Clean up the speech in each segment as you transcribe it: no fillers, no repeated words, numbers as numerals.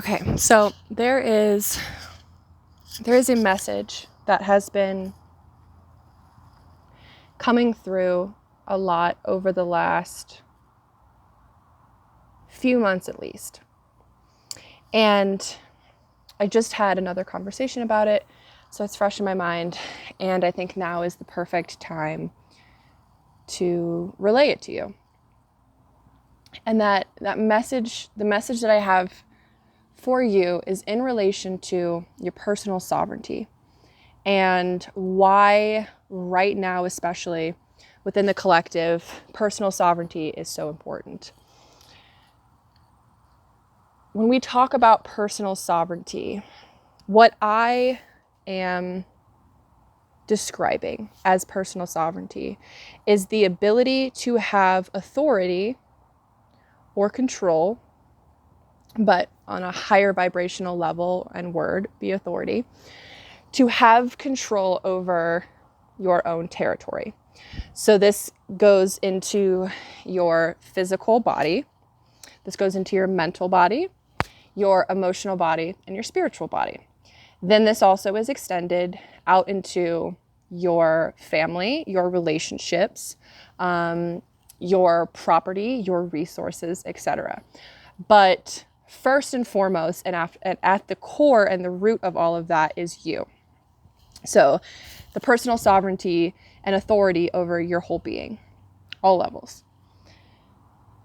Okay, so there is a message that has been coming through a lot over the last few months at least. And I just had another conversation about it, so it's fresh in my mind, and I think now is the perfect time to relay it to you. And that message, the message that I have for you is in relation to your personal sovereignty and why right now, especially within the collective, personal sovereignty is so important. When we talk about personal sovereignty, what I am describing as personal sovereignty is the ability to have authority or control, but on a higher vibrational level and word, be authority, to have control over your own territory. So this goes into your physical body, this goes into your mental body, your emotional body, and your spiritual body. Then this also is extended out into your family, your relationships, your property, your resources, etc. But first and foremost, and at the core and the root of all of that is you. So the personal sovereignty and authority over your whole being, all levels.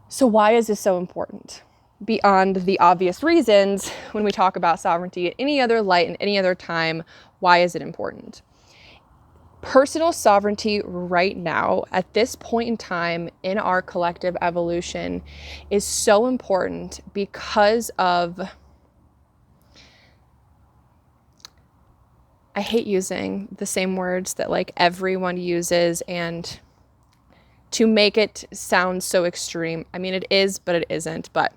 So why is this so important? Beyond the obvious reasons, when we talk about sovereignty at any other light and any other time, why is it important? Personal sovereignty right now, at this point in time in our collective evolution, is so important because of, I hate using the same words that like everyone uses and to make it sound so extreme. I mean, it is, but it isn't. But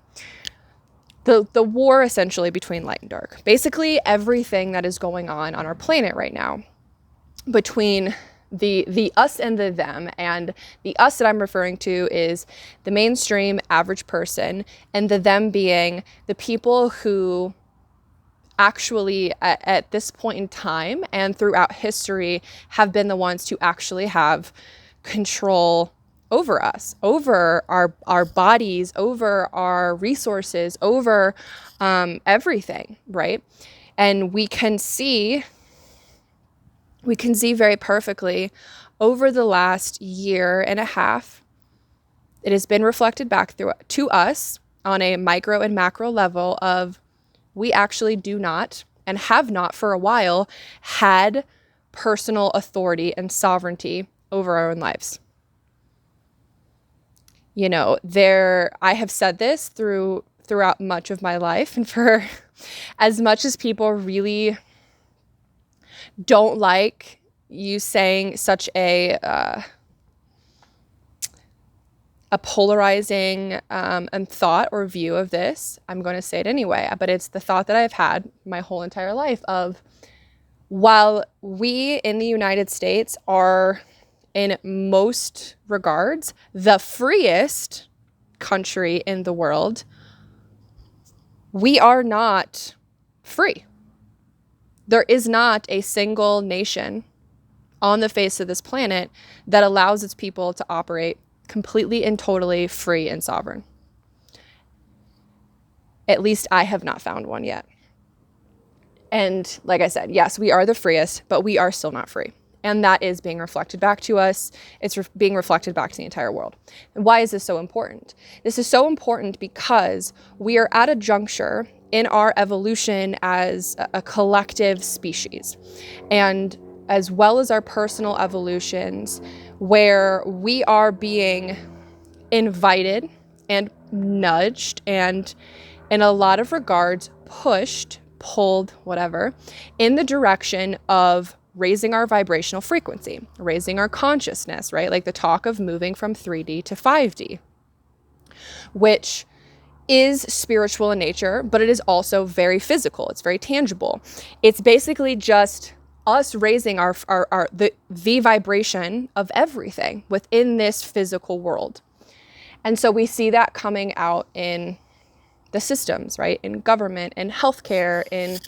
the war essentially between light and dark. Basically, everything that is going on our planet right now between the us and the them, and the us that I'm referring to is the mainstream average person, and the them being the people who actually at this point in time and throughout history have been the ones to actually have control over us, over our bodies, over our resources, over everything, right? And we can see very perfectly over the last year and a half, it has been reflected back to us on a micro and macro level of we actually do not and have not for a while had personal authority and sovereignty over our own lives. You know, I have said this throughout much of my life, and for as much as people really don't like you saying such a polarizing and thought or view of this, I'm going to say it anyway. But it's the thought that I've had my whole entire life of, while we in the United States are in most regards the freest country in the world, we are not free. There is not a single nation on the face of this planet that allows its people to operate completely and totally free and sovereign. At least I have not found one yet. And like I said, yes, we are the freest, but we are still not free. And that is being reflected back to us. It's being reflected back to the entire world. And why is this so important? This is so important because we are at a juncture in our evolution as a collective species, and as well as our personal evolutions, where we are being invited and nudged and in a lot of regards pushed, pulled, whatever, in the direction of raising our vibrational frequency, raising our consciousness, right? Like the talk of moving from 3D to 5D, which is spiritual in nature, but it is also very physical. It's very tangible. It's basically just us raising the vibration of everything within this physical world. And so we see that coming out in the systems, right? In government, in healthcare, in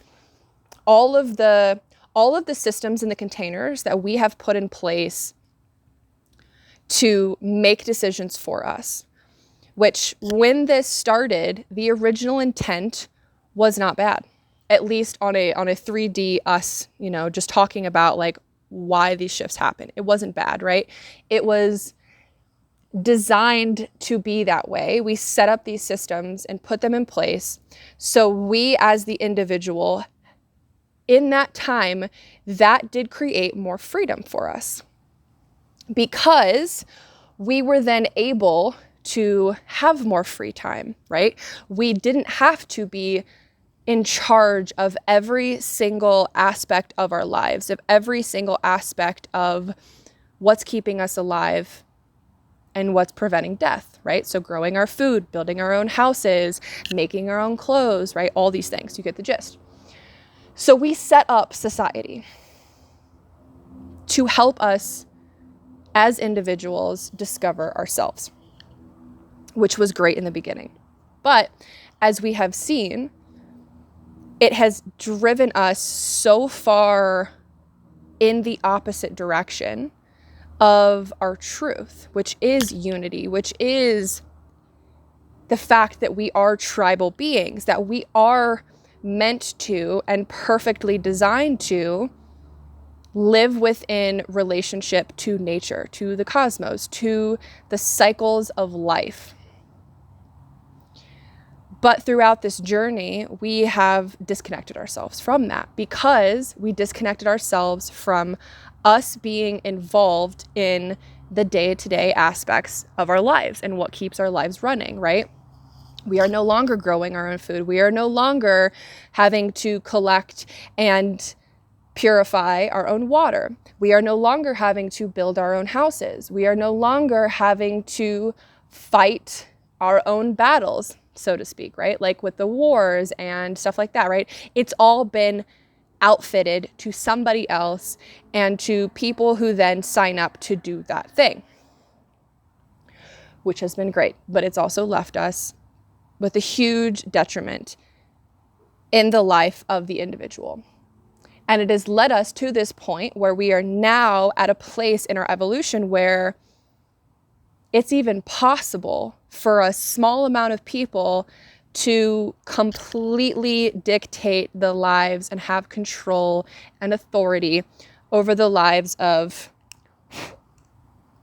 all of the systems and the containers that we have put in place to make decisions for us. Which, when this started, the original intent was not bad. At least on a 3D us, just talking about like why these shifts happen. It wasn't bad, right? It was designed to be that way. We set up these systems and put them in place. So we, as the individual, in that time, that did create more freedom for us, because we were then able to have more free time, right? We didn't have to be in charge of every single aspect of our lives, of every single aspect of what's keeping us alive and what's preventing death, right? So growing our food, building our own houses, making our own clothes, right? All these things, you get the gist. So we set up society to help us as individuals discover ourselves, which was great in the beginning. But as we have seen, it has driven us so far in the opposite direction of our truth, which is unity, which is the fact that we are tribal beings, that we are meant to and perfectly designed to live within relationship to nature, to the cosmos, to the cycles of life. But throughout this journey, we have disconnected ourselves from that, because we disconnected ourselves from us being involved in the day-to-day aspects of our lives and what keeps our lives running, right? We are no longer growing our own food. We are no longer having to collect and purify our own water. We are no longer having to build our own houses. We are no longer having to fight our own battles, so to speak, right? Like with the wars and stuff like that, right? It's all been outfitted to somebody else and to people who then sign up to do that thing, which has been great. But it's also left us with a huge detriment in the life of the individual. And it has led us to this point where we are now at a place in our evolution where it's even possible for a small amount of people to completely dictate the lives and have control and authority over the lives of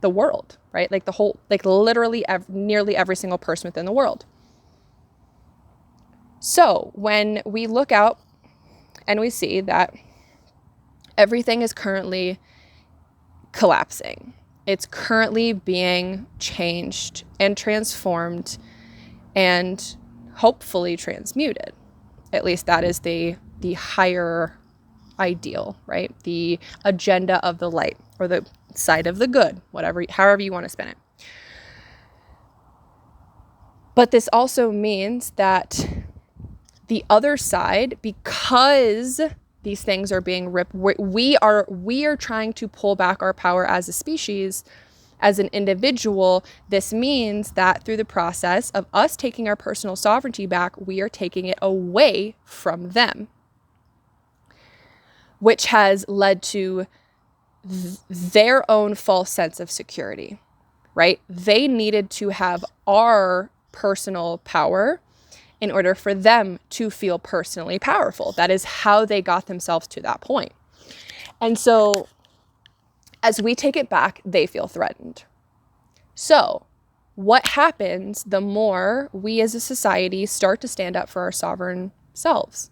the world, right? Like the whole, like literally nearly every single person within the world. So when we look out and we see that everything is currently collapsing, it's currently being changed and transformed and hopefully transmuted. At least that is the higher ideal, right? The agenda of the light, or the side of the good, however you want to spin it. But this also means that the other side, because these things are being ripped, we are trying to pull back our power as a species, as an individual. This means that through the process of us taking our personal sovereignty back, we are taking it away from them, which has led to their own false sense of security, right? They needed to have our personal power in order for them to feel personally powerful. That is how they got themselves to that point. And so as we take it back, they feel threatened. So what happens the more we as a society start to stand up for our sovereign selves?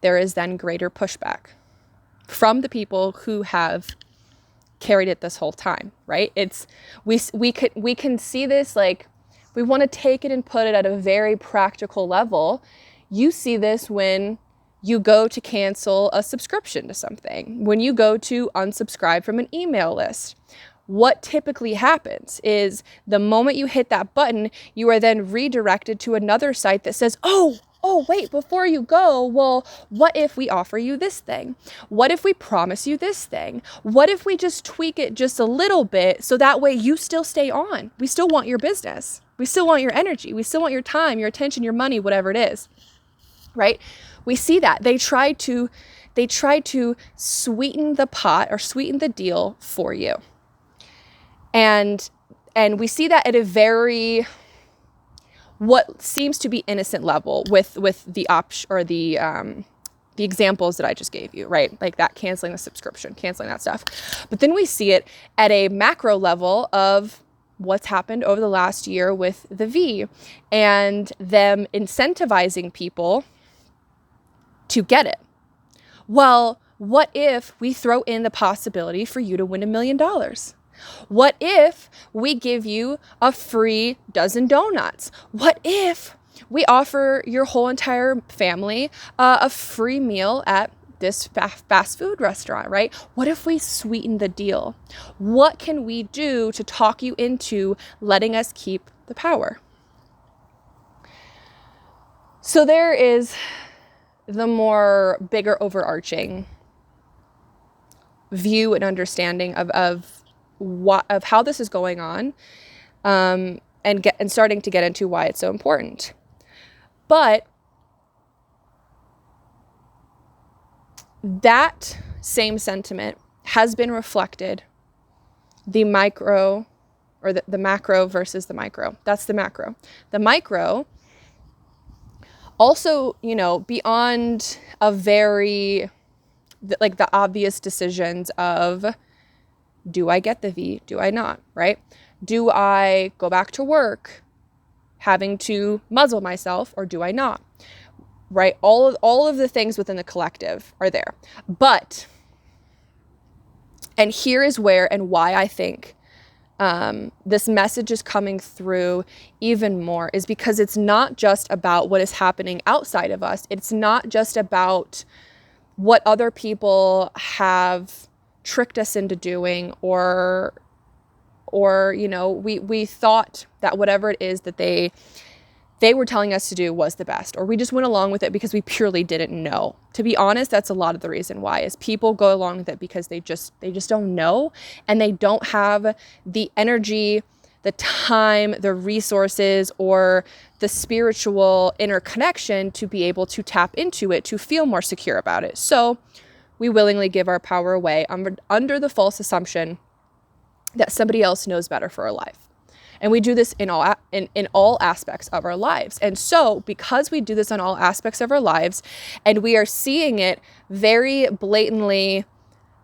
There is then greater pushback from the people who have carried it this whole time, right? We can see this, like, we want to take it and put it at a very practical level. You see this when you go to cancel a subscription to something, when you go to unsubscribe from an email list. What typically happens is the moment you hit that button, you are then redirected to another site that says, oh, wait, before you go, well, what if we offer you this thing? What if we promise you this thing? What if we just tweak it just a little bit so that way you still stay on? We still want your business. We still want your energy. We still want your time, your attention, your money, whatever it is, right? We see that. They try to sweeten the pot or sweeten the deal for you. And we see that at a very, what seems to be innocent level with the the examples that I just gave you, right? Like that, canceling the subscription, canceling that stuff. But then we see it at a macro level of what's happened over the last year with the V and them incentivizing people to get it. Well, what if we throw in the possibility for you to win $1 million? What if we give you a free dozen donuts? What if we offer your whole entire family a free meal at this fast food restaurant, right? What if we sweeten the deal? What can we do to talk you into letting us keep the power? So there is the more bigger overarching view and understanding of how this is going on, and starting to get into why it's so important. But that same sentiment has been reflected, the micro or the macro versus the micro. That's the macro. The micro also, beyond a very, like the obvious decisions of, do I get the V? Do I not? Right? Do I go back to work having to muzzle myself, or do I not? Right? All of the things within the collective are there. But, and here is where and why I think this message is coming through even more, is because it's not just about what is happening outside of us. It's not just about what other people have tricked us into doing, or we thought that whatever it is that they were telling us to do was the best, or we just went along with it because we purely didn't know. To be honest, that's a lot of the reason why, is people go along with it because they just don't know, and they don't have the energy, the time, the resources, or the spiritual interconnection to be able to tap into it, to feel more secure about it. So we willingly give our power away under the false assumption that somebody else knows better for our life. And we do this in all aspects of our lives. And so because we do this on all aspects of our lives, and we are seeing it very blatantly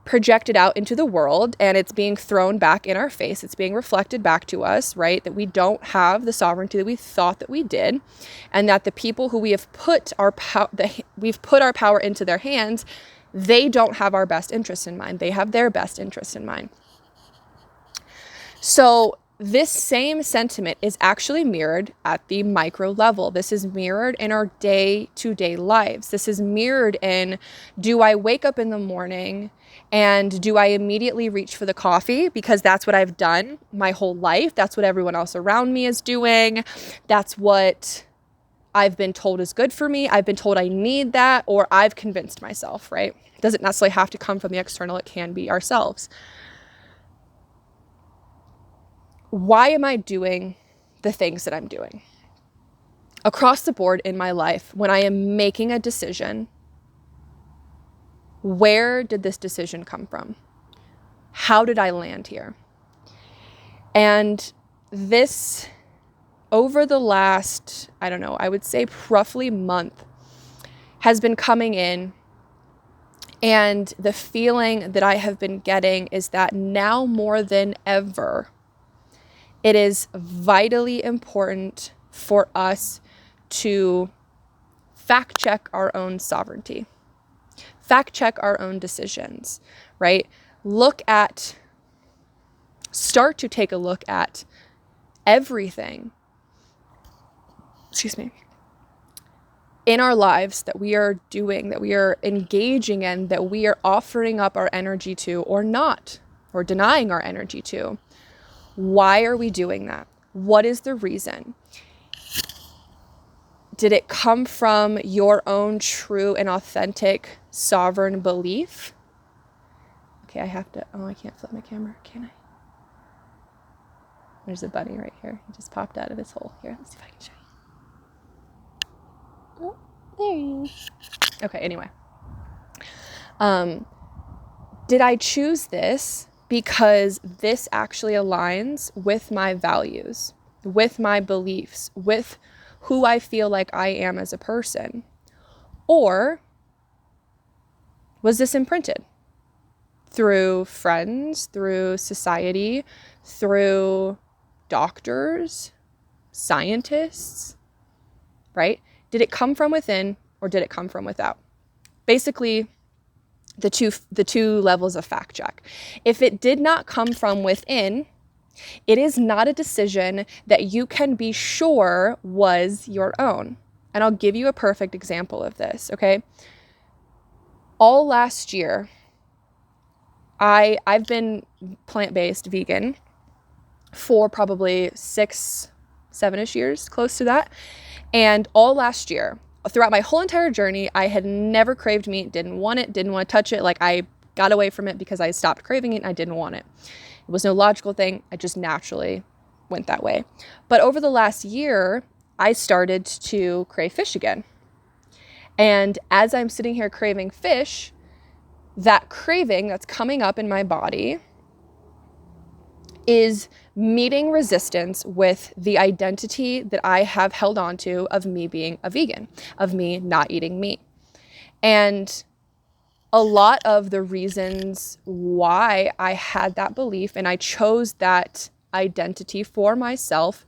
projected out into the world, and it's being thrown back in our face, it's being reflected back to us, right? That we don't have the sovereignty that we thought that we did, and that the people who we have put our power into their hands, they don't have our best interest in mind. They have their best interest in mind. So this same sentiment is actually mirrored at the micro level. This is mirrored in our day-to-day lives. This is mirrored in, do I wake up in the morning and do I immediately reach for the coffee because that's what I've done my whole life? That's what everyone else around me is doing. That's what I've been told is good for me. I've been told I need that, or I've convinced myself, right? It doesn't necessarily have to come from the external. It can be ourselves. Why am I doing the things that I'm doing? Across the board in my life, when I am making a decision, where did this decision come from? How did I land here? And this, over the last, I would say roughly month, has been coming in. And the feeling that I have been getting is that now more than ever, it is vitally important for us to fact check our own sovereignty, fact check our own decisions, right? Start to take a look at everything, in our lives that we are doing, that we are engaging in, that we are offering up our energy to, or not, or denying our energy to. Why are we doing that? What is the reason? Did it come from your own true and authentic sovereign belief? Okay, I can't flip my camera, can I? There's a bunny right here. He just popped out of his hole. Here, let's see if I can show you. Oh, there he is. Okay, anyway. Did I choose this because this actually aligns with my values, with my beliefs, with who I feel like I am as a person? Or was this imprinted through friends, through society, through doctors, scientists, right? Did it come from within or did it come from without? Basically, the two levels of fact check. If it did not come from within, it is not a decision that you can be sure was your own. And I'll give you a perfect example of this, okay? All last year, I've been plant-based vegan for probably 6, 7-ish years, close to that. And all last year, throughout my whole entire journey, I had never craved meat, didn't want to touch it. Like, I got away from it because I stopped craving it and I didn't want it. It was no logical thing. I just naturally went that way. But over the last year, I started to crave fish again. And as I'm sitting here craving fish, that craving that's coming up in my body is meeting resistance with the identity that I have held on to of me being a vegan, of me not eating meat. And a lot of the reasons why I had that belief and I chose that identity for myself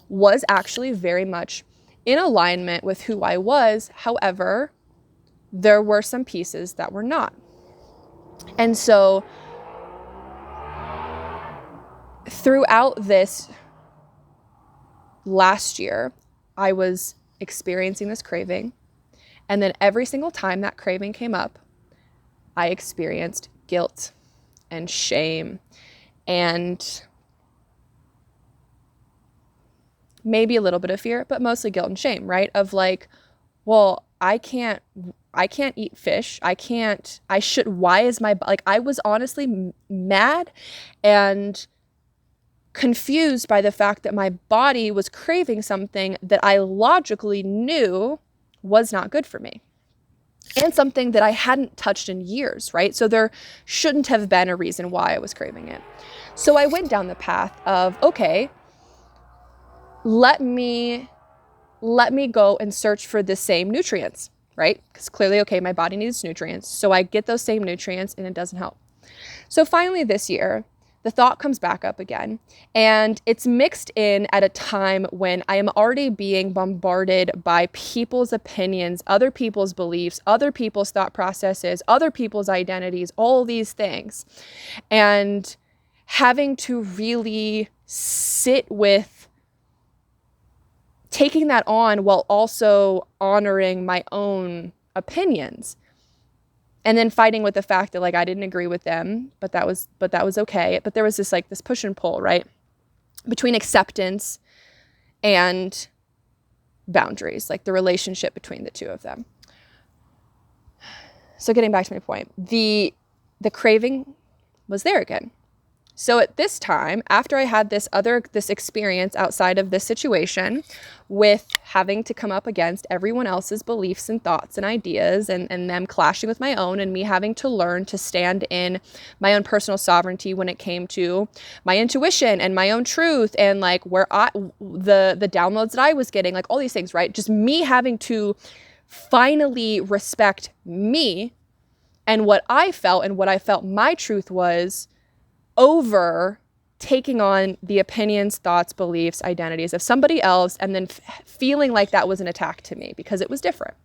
was actually very much in alignment with who I was. However, there were some pieces that were not. And so throughout this last year, I was experiencing this craving. And then every single time that craving came up, I experienced guilt and shame and maybe a little bit of fear, but mostly guilt and shame, right? Of like, well, I can't eat fish. Why is my, like, I was honestly mad and confused by the fact that my body was craving something that I logically knew was not good for me and something that I hadn't touched in years, right? So there shouldn't have been a reason why I was craving it. So I went down the path of, okay, let me go and search for the same nutrients, right? Because clearly, okay, my body needs nutrients. So I get those same nutrients and it doesn't help. So finally this year, the thought comes back up again, and it's mixed in at a time when I am already being bombarded by people's opinions, other people's beliefs, other people's thought processes, other people's identities, all these things. And having to really sit with taking that on while also honoring my own opinions. And then fighting with the fact that, like, I didn't agree with them, but that was okay. But there was this push and pull, right? Between acceptance and boundaries, like the relationship between the two of them. So getting back to my point, the craving was there again. So at this time, after I had this experience outside of this situation with having to come up against everyone else's beliefs and thoughts and ideas and them clashing with my own, and me having to learn to stand in my own personal sovereignty when it came to my intuition and my own truth and like the downloads that I was getting, like all these things, right? Just me having to finally respect me and what I felt and what I felt my truth was, over taking on the opinions, thoughts, beliefs, identities of somebody else, and then feeling like that was an attack to me because it was different.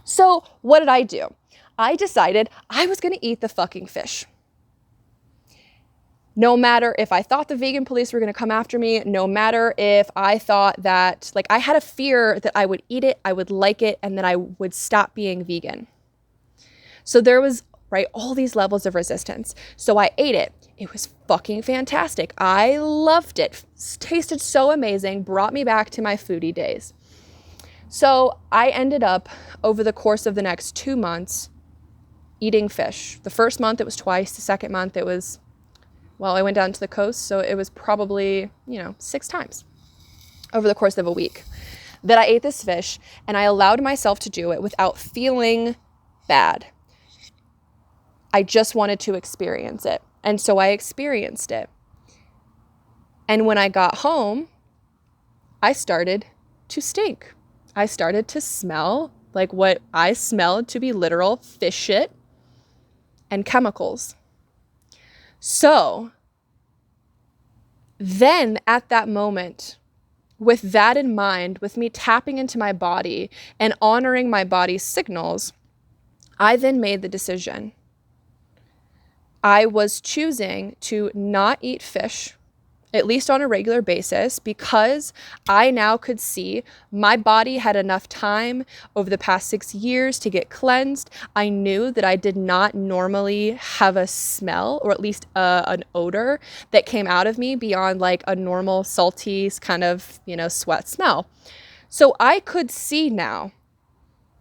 So what did I do? I decided I was going to eat the fucking fish. No matter if I thought the vegan police were going to come after me, no matter if I thought that, like, I had a fear that I would eat it, I would like it, and then I would stop being vegan. So there was, right, all these levels of resistance. So I ate it. It was fucking fantastic. I loved it. Tasted so amazing. Brought me back to my foodie days. So I ended up, over the course of the next 2 months, eating fish. The first month it was twice. The second month it was Well, I went down to the coast, so it was probably, 6 times over the course of a week that I ate this fish, and I allowed myself to do it without feeling bad. I just wanted to experience it. And so I experienced it. And when I got home, I started to stink. I started to smell like what I smelled to be literal fish shit and chemicals. So then at that moment, with that in mind, with me tapping into my body and honoring my body's signals, I then made the decision. I was choosing to not eat fish, at least on a regular basis, because I now could see my body had enough time over the past 6 years to get cleansed. I knew that I did not normally have a smell, or at least an odor that came out of me beyond like a normal salty kind of, sweat smell. So I could see now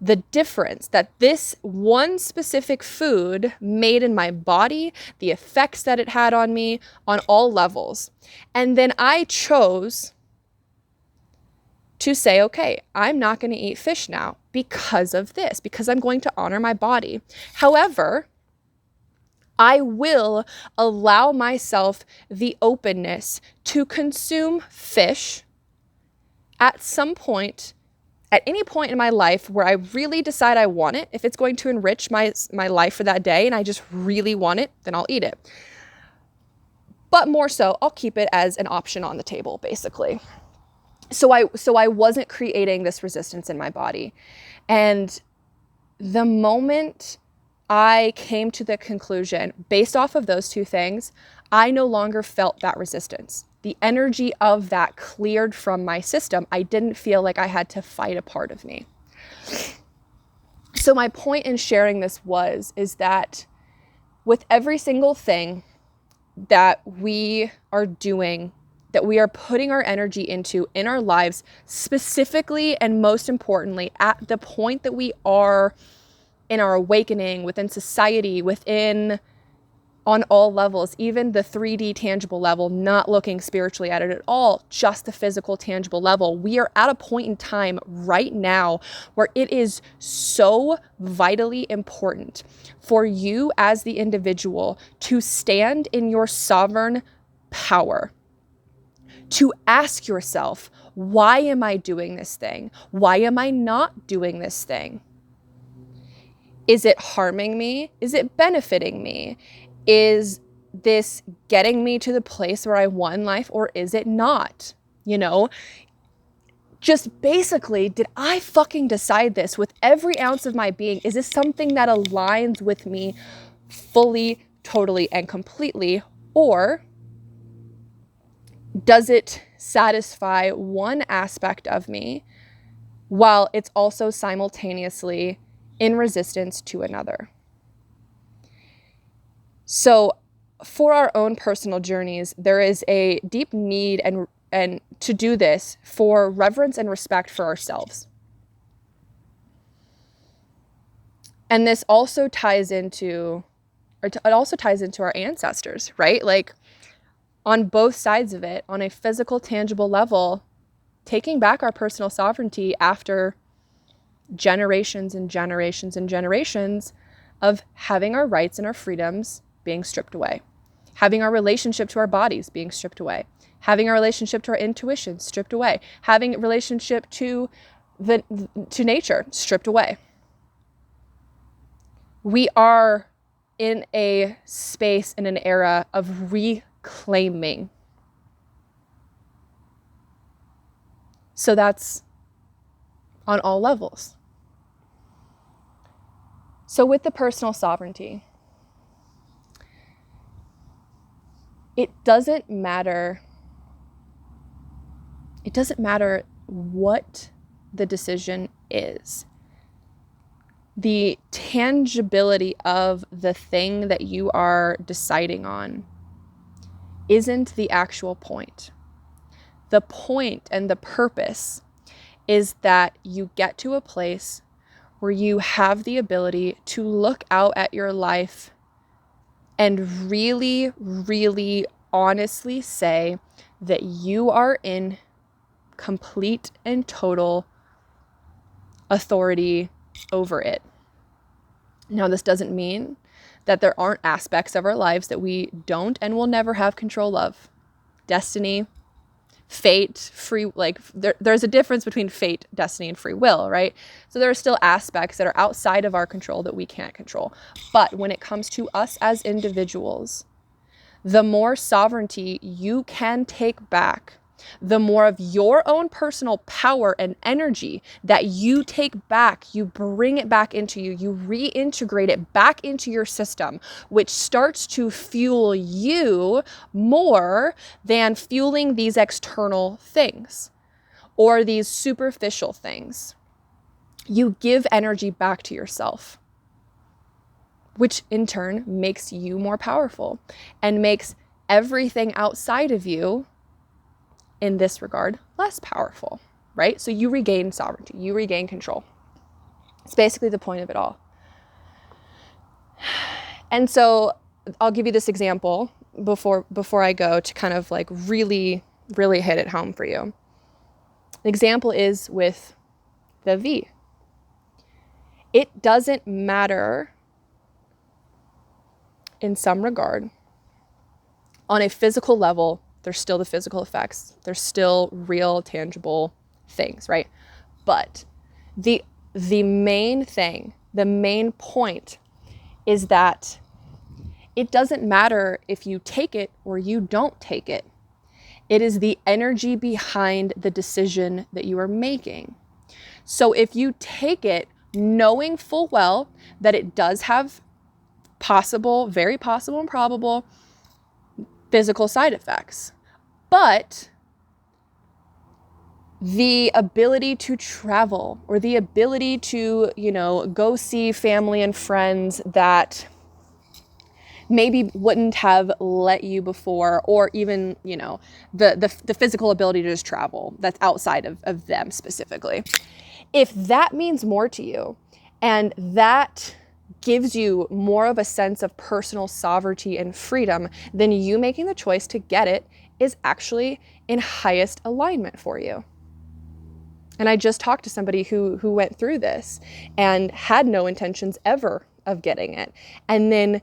the difference that this one specific food made in my body, the effects that it had on me on all levels. And then I chose to say, okay, I'm not going to eat fish now because of this, because I'm going to honor my body. However, I will allow myself the openness to consume fish at some point, at any point in my life where I really decide I want it. If it's going to enrich my life for that day and I just really want it, then I'll eat it. But more so, I'll keep it as an option on the table, basically. So I wasn't creating this resistance in my body. And the moment I came to the conclusion, based off of those two things, I no longer felt that resistance. The energy of that cleared from my system. I didn't feel like I had to fight a part of me. So my point in sharing this is that with every single thing that we are doing, that we are putting our energy into in our lives, specifically and most importantly, at the point that we are in our awakening, within society, on all levels, even the 3D tangible level, not looking spiritually at it at all, just the physical tangible level. We are at a point in time right now where it is so vitally important for you as the individual to stand in your sovereign power, to ask yourself, why am I doing this thing? Why am I not doing this thing? Is it harming me? Is it benefiting me? Is this getting me to the place where I want in life, or is it not? Just basically, did I fucking decide this with every ounce of my being? Is this something that aligns with me fully, totally, and completely? Or does it satisfy one aspect of me while it's also simultaneously in resistance to another? So for our own personal journeys, there is a deep need and to do this for reverence and respect for ourselves. And this also ties into our ancestors, right? Like on both sides of it, on a physical, tangible level, taking back our personal sovereignty after generations and generations and generations of having our rights and our freedoms being stripped away, having our relationship to our bodies being stripped away, having our relationship to our intuition stripped away, having a relationship to nature stripped away. We are in a space, in an era of reclaiming. So that's on all levels. So with the personal sovereignty, it doesn't matter what the decision is. The tangibility of the thing that you are deciding on isn't the actual point. The point and the purpose is that you get to a place where you have the ability to look out at your life and really, really honestly say that you are in complete and total authority over it. Now, this doesn't mean that there aren't aspects of our lives that we don't and will never have control of. Destiny, fate, free, like there's a difference between fate, destiny, and free will, right? So there are still aspects that are outside of our control that we can't control. But when it comes to us as individuals, the more sovereignty you can take back, the more of your own personal power and energy that you take back, you bring it back into you, you reintegrate it back into your system, which starts to fuel you more than fueling these external things or these superficial things. You give energy back to yourself, which in turn makes you more powerful and makes everything outside of you, in this regard, less powerful, right? So you regain sovereignty, you regain control. It's basically the point of it all. And so I'll give you this example before I go to kind of like really, really hit it home for you. The example is with the V. It doesn't matter in some regard. On a physical level, there's still the physical effects. There's still real, tangible things, right? But the main thing, the main point is that it doesn't matter if you take it or you don't take it. It is the energy behind the decision that you are making. So if you take it knowing full well that it does have possible, very possible and probable physical side effects, but the ability to travel or the ability to, go see family and friends that maybe wouldn't have let you before, or even, the physical ability to just travel that's outside of them specifically. If that means more to you and that gives you more of a sense of personal sovereignty and freedom, then you making the choice to get it is actually in highest alignment for you. And I just talked to somebody who went through this and had no intentions ever of getting it, and then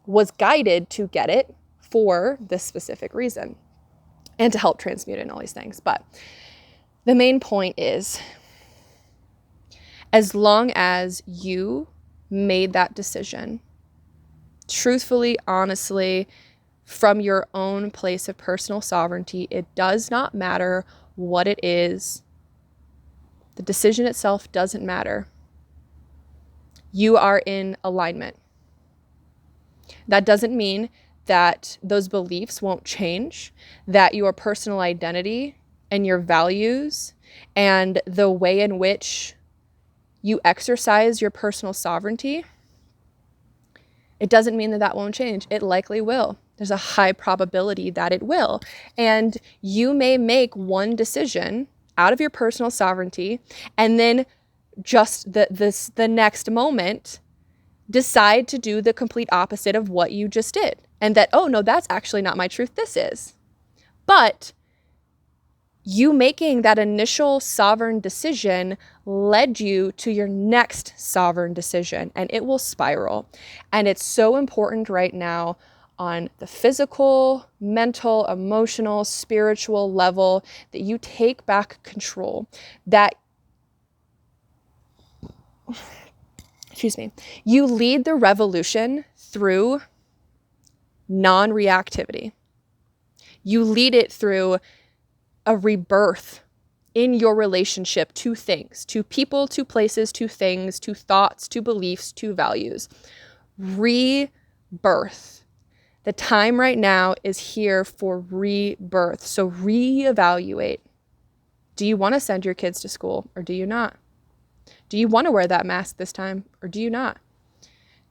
was guided to get it for this specific reason and to help transmute it and all these things. But the main point is, as long as you made that decision truthfully, honestly, from your own place of personal sovereignty, it does not matter what it is. The decision itself doesn't matter. You are in alignment. That doesn't mean that those beliefs won't change, that your personal identity and your values and the way in which you exercise your personal sovereignty, it doesn't mean that won't change. It likely will. There's a high probability that it will. And you may make one decision out of your personal sovereignty and then just the next moment decide to do the complete opposite of what you just did. And that, oh no, that's actually not my truth, this is. But you making that initial sovereign decision led you to your next sovereign decision, and it will spiral. And it's so important right now on the physical, mental, emotional, spiritual level that you take back control, that you lead the revolution through non-reactivity. You lead it through a rebirth in your relationship to things, to people, to places, to things, to thoughts, to beliefs, to values. Rebirth. The time right now is here for rebirth. So reevaluate. Do you want to send your kids to school or do you not? Do you want to wear that mask this time or do you not?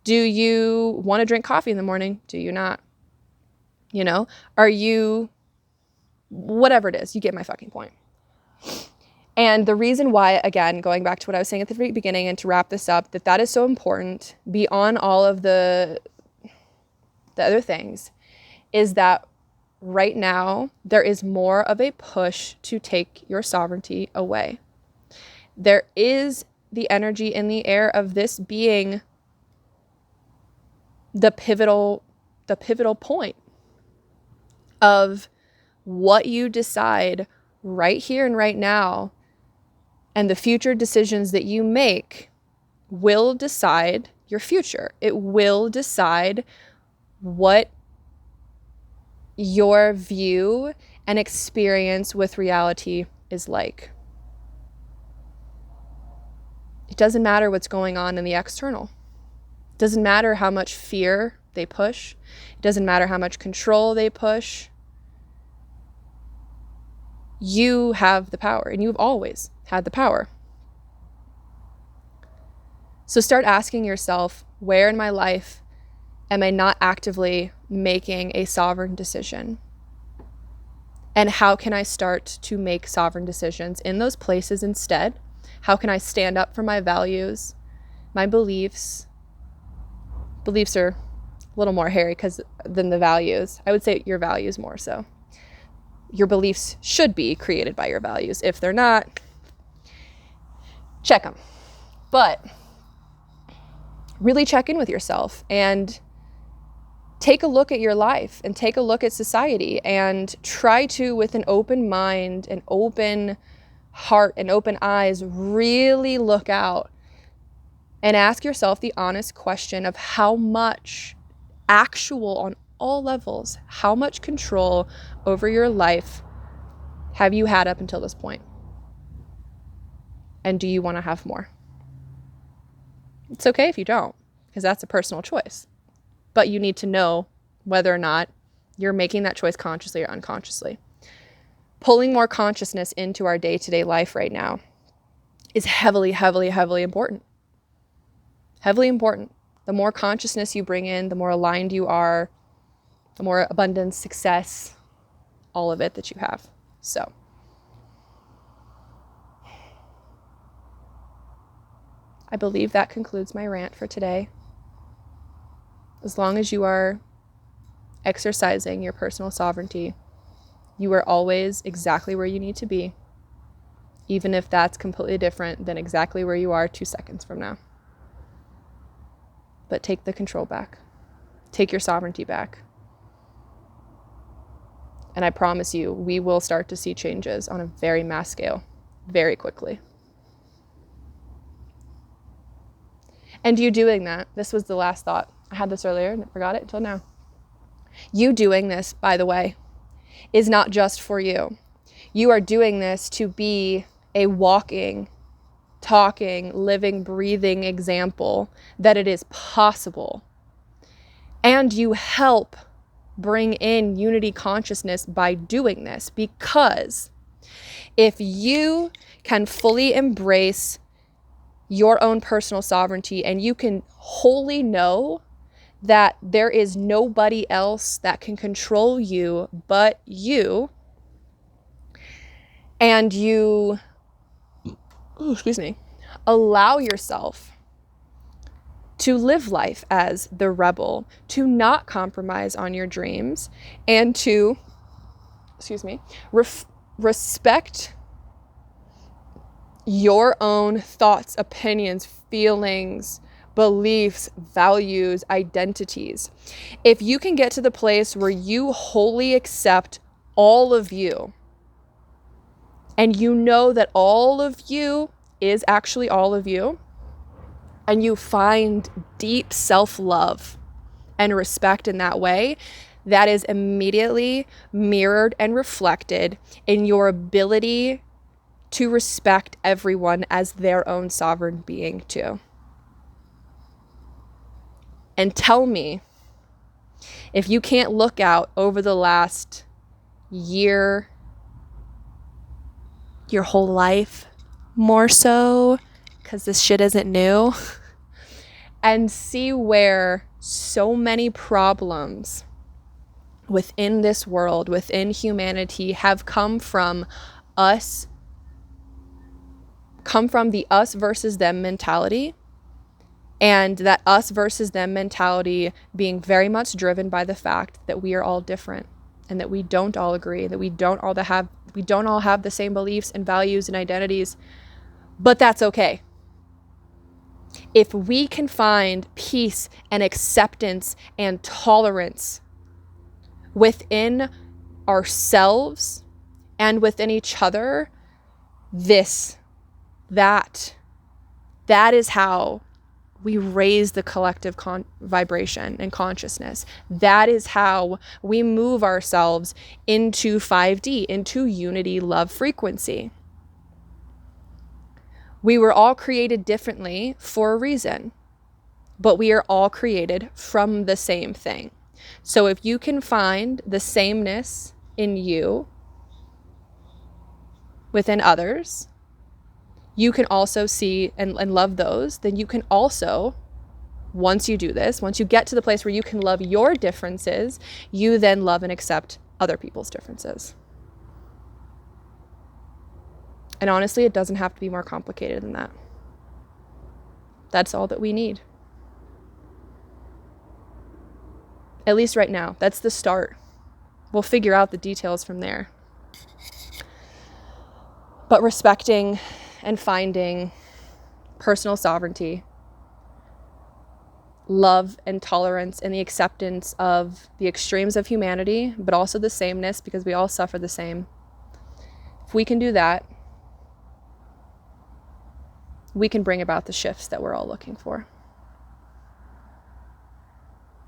Do you want to drink coffee in the morning? Do you not? Are you, whatever it is, you get my fucking point. And the reason why, again, going back to what I was saying at the very beginning and to wrap this up, that is so important beyond all of the the other things, is that right now there is more of a push to take your sovereignty away. There is the energy in the air of this being the pivotal point of what you decide right here and right now, and the future decisions that you make will decide your future. It will decide what your view and experience with reality is like. It doesn't matter what's going on in the external. It doesn't matter how much fear they push. It doesn't matter how much control they push. You have the power, and you've always had the power. So start asking yourself, where in my life am I not actively making a sovereign decision? And how can I start to make sovereign decisions in those places instead? How can I stand up for my values, my beliefs? Beliefs are a little more hairy than the values. I would say your values more so. Your beliefs should be created by your values. If they're not, check them. But really check in with yourself and take a look at your life and take a look at society and try to, with an open mind, an open heart, and open eyes, really look out and ask yourself the honest question of how much actual, on all levels, how much control over your life have you had up until this point? And do you want to have more? It's okay if you don't, because that's a personal choice. But you need to know whether or not you're making that choice consciously or unconsciously. Pulling more consciousness into our day-to-day life right now is heavily, heavily, heavily important. Heavily important. The more consciousness you bring in, the more aligned you are, the more abundance, success, all of it that you have. So, I believe that concludes my rant for today. As long as you are exercising your personal sovereignty, you are always exactly where you need to be, even if that's completely different than exactly where you are 2 seconds from now. But take the control back. Take your sovereignty back. And I promise you, we will start to see changes on a very mass scale, very quickly. And you doing that, this was the last thought. I had this earlier and I forgot it until now. You doing this, by the way, is not just for you. You are doing this to be a walking, talking, living, breathing example that it is possible. And you help bring in unity consciousness by doing this, because if you can fully embrace your own personal sovereignty and you can wholly know that there is nobody else that can control you but you, and you, allow yourself to live life as the rebel, to not compromise on your dreams, and to, respect your own thoughts, opinions, feelings, beliefs, values, identities. If you can get to the place where you wholly accept all of you, and you know that all of you is actually all of you, and you find deep self-love and respect in that way, that is immediately mirrored and reflected in your ability to respect everyone as their own sovereign being too. And tell me, if you can't look out over the last year, your whole life, more so, because this shit isn't new, and see where so many problems within this world, within humanity, have come from the us versus them mentality, And that us versus them mentality being very much driven by the fact that we are all different and that we don't all agree, that we don't all have the same beliefs and values and identities, but that's okay. If we can find peace and acceptance and tolerance within ourselves and within each other, that is how we raise the collective vibration and consciousness. That is how we move ourselves into 5D, into unity, love, frequency. We were all created differently for a reason, but we are all created from the same thing. So if you can find the sameness in you within others, you can also see and love those, then you can also, once you do this, once you get to the place where you can love your differences, you then love and accept other people's differences. And honestly, it doesn't have to be more complicated than that. That's all that we need. At least right now, that's the start. We'll figure out the details from there. But respecting and finding personal sovereignty, love and tolerance, and the acceptance of the extremes of humanity, but also the sameness, because we all suffer the same. If we can do that, we can bring about the shifts that we're all looking for.